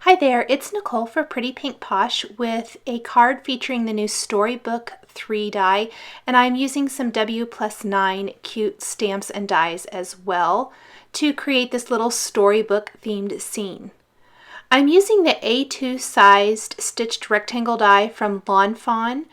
Hi there, it's Nicole for Pretty Pink Posh with a card featuring the new Storybook 3 die, and I'm using some W+9 cute stamps and dies as well to create this little storybook themed scene. I'm using the A2 sized stitched rectangle die from Lawn Fawn.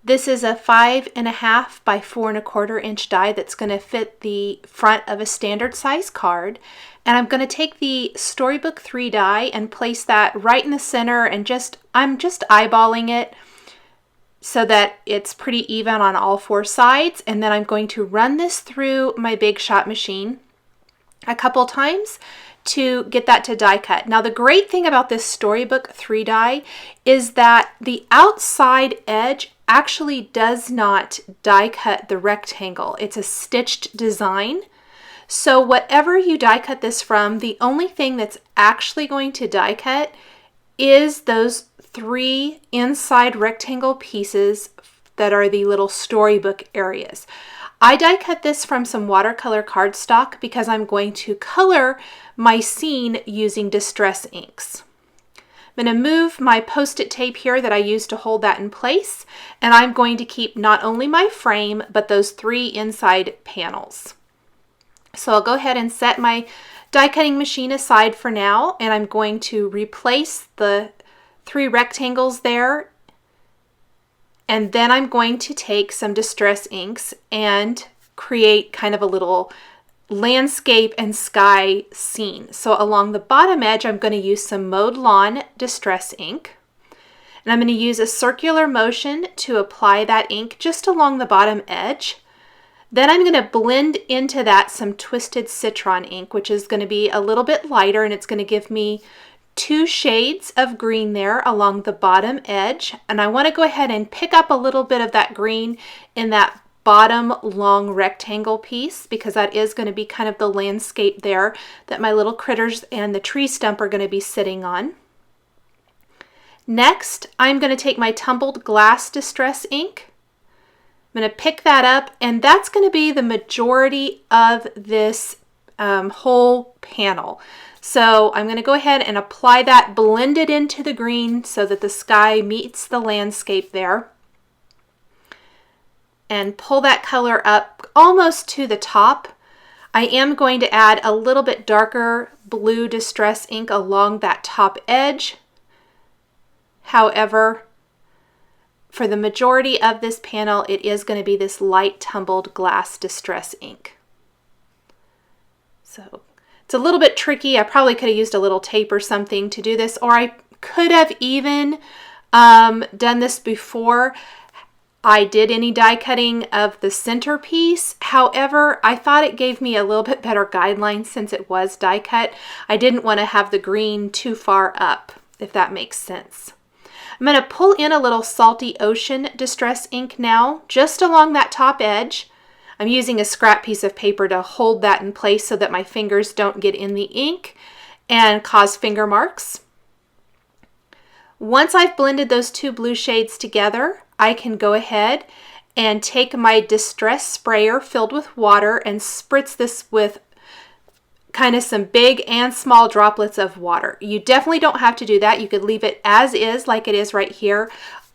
This is a 5.5 by 4.25 inch die that's going to fit the front of a standard size card. And I'm going to take the Storybook 3 die and place that right in the center, and I'm just eyeballing it so that it's pretty even on all four sides. And then I'm going to run this through my Big Shot machine a couple times to get that to die cut. Now the great thing about this Storybook 3 die is that the outside edge actually does not die cut the rectangle. It's a stitched design. So whatever you die cut this from, the only thing that's actually going to die cut is those 3 inside rectangle pieces that are the little storybook areas. I die cut this from some watercolor cardstock because I'm going to color my scene using distress inks. I'm going to move my post-it tape here that I used to hold that in place, and I'm going to keep not only my frame, but those 3 inside panels. So I'll go ahead and set my die cutting machine aside for now, and I'm going to replace the 3 rectangles there, and then I'm going to take some distress inks and create kind of a little landscape and sky scene. So along the bottom edge, I'm going to use some Mowed Lawn distress ink, and I'm going to use a circular motion to apply that ink just along the bottom edge. Then I'm going to blend into that some Twisted Citron ink, which is going to be a little bit lighter, and it's going to give me 2 shades of green there along the bottom edge. And I want to go ahead and pick up a little bit of that green in that bottom long rectangle piece, because that is going to be kind of the landscape there that my little critters and the tree stump are going to be sitting on. Next, I'm going to take my Tumbled Glass distress ink. I'm going to pick that up, and that's going to be the majority of this whole panel. So I'm going to go ahead and apply that, blend it into the green so that the sky meets the landscape there, and pull that color up almost to the top. I am going to add a little bit darker blue distress ink along that top edge. However, for the majority of this panel, it is going to be this light Tumbled Glass distress ink. So it's a little bit tricky. I probably could have used a little tape or something to do this, or I could have even done this before I did any die cutting of the centerpiece. However, I thought it gave me a little bit better guidelines since it was die cut. I didn't want to have the green too far up, if that makes sense. I'm going to pull in a little Salty Ocean distress ink now, just along that top edge. I'm using a scrap piece of paper to hold that in place so that my fingers don't get in the ink and cause finger marks. Once I've blended those 2 blue shades together, I can go ahead and take my distress sprayer filled with water and spritz this with kind of some big and small droplets of water. You definitely don't have to do that. You could leave it as is, like it is right here.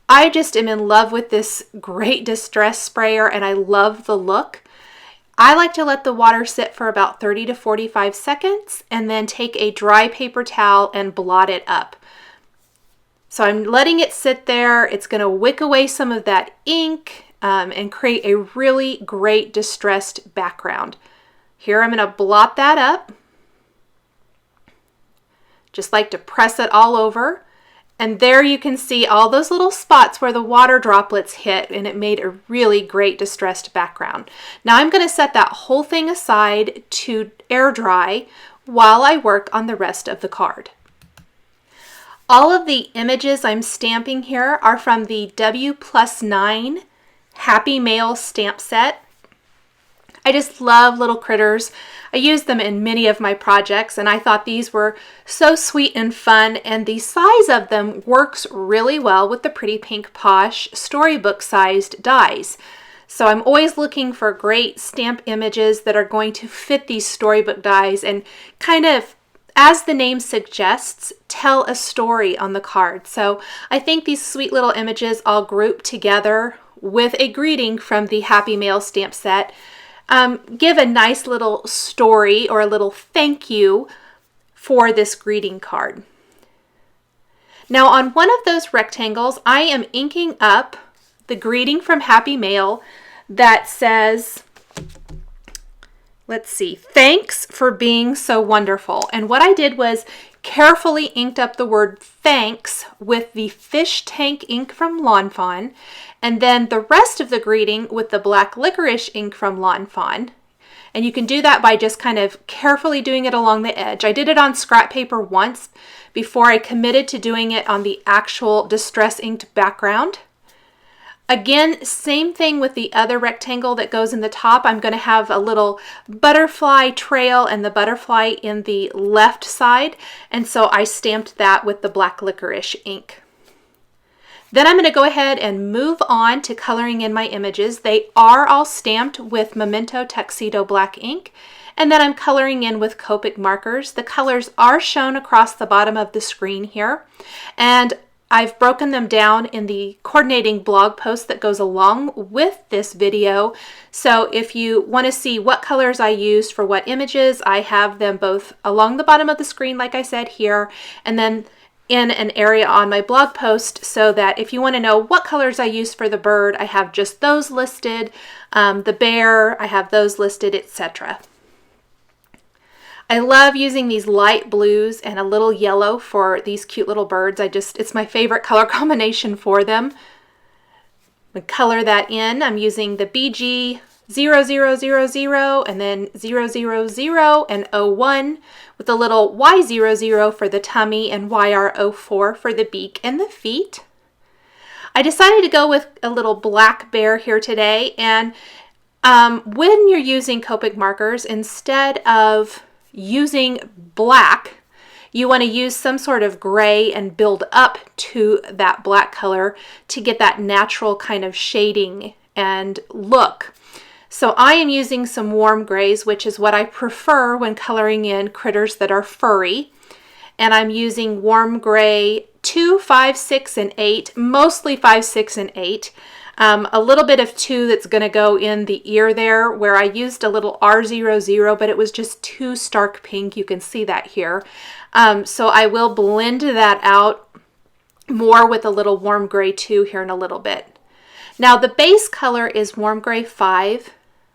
I just am in love with this great distress sprayer, and I love the look. I like to let the water sit for about 30 to 45 seconds and then take a dry paper towel and blot it up. So I'm letting it sit there. It's going to wick away some of that ink and create a really great distressed background. Here I'm going to blot that up. Just like to press it all over. And there you can see all those little spots where the water droplets hit, and it made a really great distressed background. Now I'm going to set that whole thing aside to air dry while I work on the rest of the card. All of the images I'm stamping here are from the W+9 Happy Mail stamp set. I just love little critters. I use them in many of my projects, and I thought these were so sweet and fun, and the size of them works really well with the Pretty Pink Posh Storybook sized dies. So I'm always looking for great stamp images that are going to fit these storybook dies and kind of as the name suggests, tell a story on the card. So I think these sweet little images all grouped together with a greeting from the Happy Mail stamp set give a nice little story or a little thank you for this greeting card. Now on one of those rectangles, I am inking up the greeting from Happy Mail that says, let's see, thanks for being so wonderful. And what I did was carefully inked up the word thanks with the fish tank ink from Lawn Fawn, and then the rest of the greeting with the black licorice ink from Lawn Fawn. And you can do that by just kind of carefully doing it along the edge. I did it on scrap paper once before I committed to doing it on the actual distress inked background. Again, same thing with the other rectangle that goes in the top. I'm going to have a little butterfly trail and the butterfly in the left side, and so I stamped that with the black licorice ink. Then I'm going to go ahead and move on to coloring in my images. They are all stamped with Memento Tuxedo black ink, and then I'm coloring in with Copic markers. The colors are shown across the bottom of the screen here, and I've broken them down in the coordinating blog post that goes along with this video. So if you want to see what colors I used for what images, I have them both along the bottom of the screen, like I said here, and then in an area on my blog post, so that if you want to know what colors I used for the bird, I have just those listed. The bear, I have those listed, etc. I love using these light blues and a little yellow for these cute little birds. It's my favorite color combination for them. To color that in, I'm using the BG 0000 and then 000 and 01 with a little Y00 for the tummy and YR04 for the beak and the feet. I decided to go with a little black bear here today, and when you're using Copic markers, instead of using black, you want to use some sort of gray and build up to that black color to get that natural kind of shading and look. So I am using some warm grays, which is what I prefer when coloring in critters that are furry. And I'm using warm gray 2, 5, 6, and 8, mostly 5, 6, and 8. A little bit of 2 that's going to go in the ear there, where I used a little R00, but it was just too stark pink. You can see that here. So I will blend that out more with a little warm gray 2 here in a little bit. Now the base color is warm gray 5.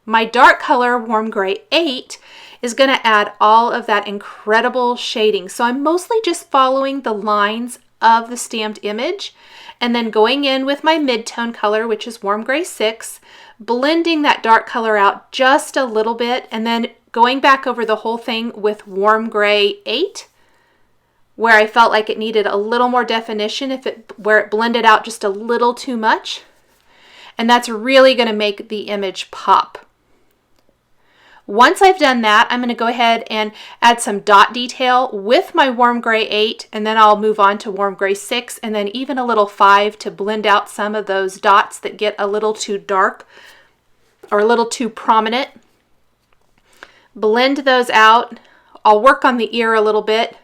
My dark color, warm gray 8, is going to add all of that incredible shading. So I'm mostly just following the lines of the stamped image, and then going in with my mid-tone color, which is warm gray 6, blending that dark color out just a little bit, and then going back over the whole thing with warm gray 8, where I felt like it needed a little more definition, where it blended out just a little too much. And that's really going to make the image pop. Once I've done that, I'm going to go ahead and add some dot detail with my warm gray 8, and then I'll move on to warm gray 6, and then even a little 5 to blend out some of those dots that get a little too dark or a little too prominent. Blend those out. I'll work on the ear a little bit,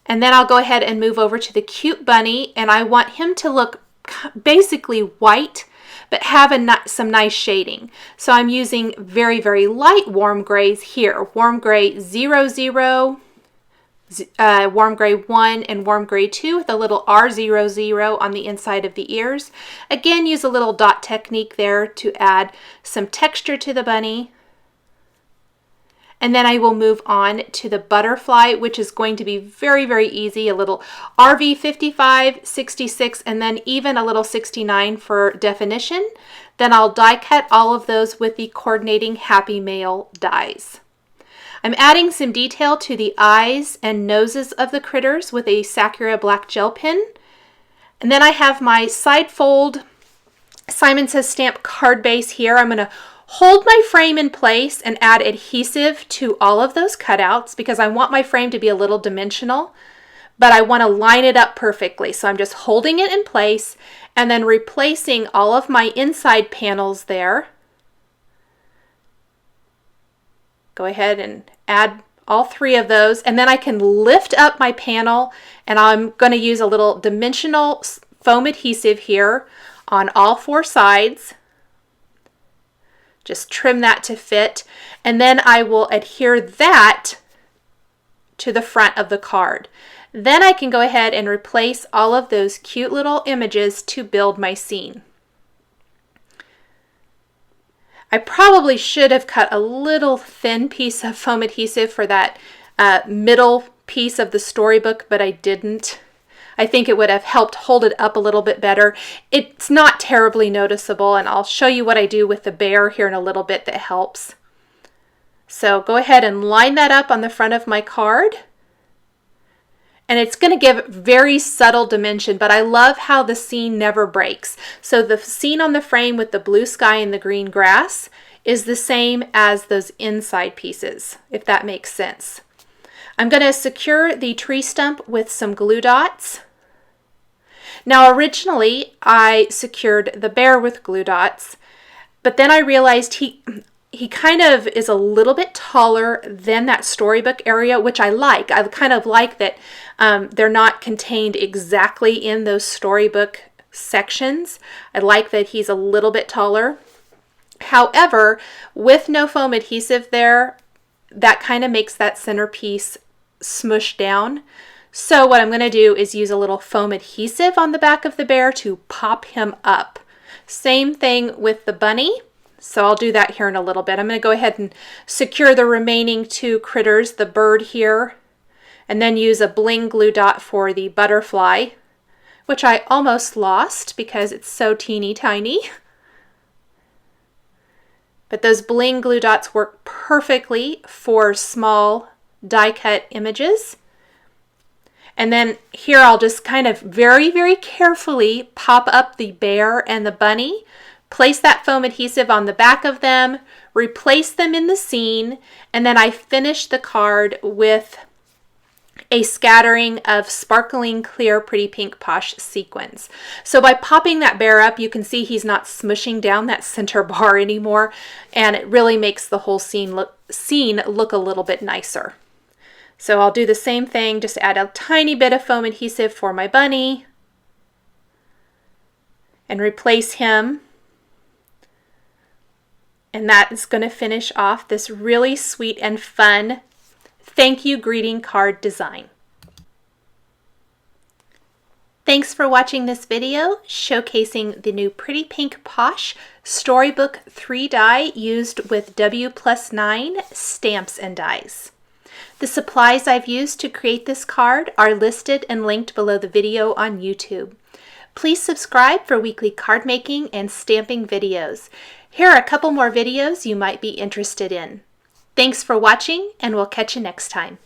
and then I'll go ahead and move over to the cute bunny, and I want him to look basically white, but have some nice shading. So I'm using very, very light warm grays here. Warm gray 00, warm gray 1, and warm gray 2 with a little R00 on the inside of the ears. Again, use a little dot technique there to add some texture to the bunny. And then I will move on to the butterfly, which is going to be very, very easy. A little RV 55, 66, and then even a little 69 for definition. Then I'll die cut all of those with the coordinating Happy Mail dies. I'm adding some detail to the eyes and noses of the critters with a Sakura black gel pen. And then I have my side fold Simon Says Stamp card base here. I'm going to hold my frame in place and add adhesive to all of those cutouts because I want my frame to be a little dimensional, but I want to line it up perfectly. So I'm just holding it in place and then replacing all of my inside panels there. Go ahead and add all 3 of those, and then I can lift up my panel, and I'm going to use a little dimensional foam adhesive here on all 4 sides. Just trim that to fit, and then I will adhere that to the front of the card. Then I can go ahead and replace all of those cute little images to build my scene. I probably should have cut a little thin piece of foam adhesive for that middle piece of the storybook, but I didn't. I think it would have helped hold it up a little bit better. It's not terribly noticeable, and I'll show you what I do with the bear here in a little bit that helps. So go ahead and line that up on the front of my card. And it's going to give very subtle dimension, but I love how the scene never breaks. So the scene on the frame with the blue sky and the green grass is the same as those inside pieces, if that makes sense. I'm going to secure the tree stump with some glue dots. Now originally I secured the bear with glue dots, but then I realized he kind of is a little bit taller than that storybook area, which I like. I kind of like that they're not contained exactly in those storybook sections. I like that he's a little bit taller. However, with no foam adhesive there, that kind of makes that centerpiece smush down. So what I'm going to do is use a little foam adhesive on the back of the bear to pop him up. Same thing with the bunny. So I'll do that here in a little bit. I'm going to go ahead and secure the remaining 2 critters, the bird here, and then use a bling glue dot for the butterfly, which I almost lost because it's so teeny tiny. But those bling glue dots work perfectly for small die cut images. And then here I'll just kind of very, very carefully pop up the bear and the bunny. Place that foam adhesive on the back of them, replace them in the scene, and then I finish the card with a scattering of sparkling clear Pretty Pink Posh sequins. So by popping that bear up, you can see he's not smushing down that center bar anymore, and it really makes the whole scene look a little bit nicer. So I'll do the same thing, just add a tiny bit of foam adhesive for my bunny and replace him. And that is going to finish off this really sweet and fun thank you greeting card design. Thanks for watching this video showcasing the new Pretty Pink Posh Storybook 3-die used with W+9 stamps and dies. The supplies I've used to create this card are listed and linked below the video on YouTube. Please subscribe for weekly card making and stamping videos. Here are a couple more videos you might be interested in. Thanks for watching, and we'll catch you next time.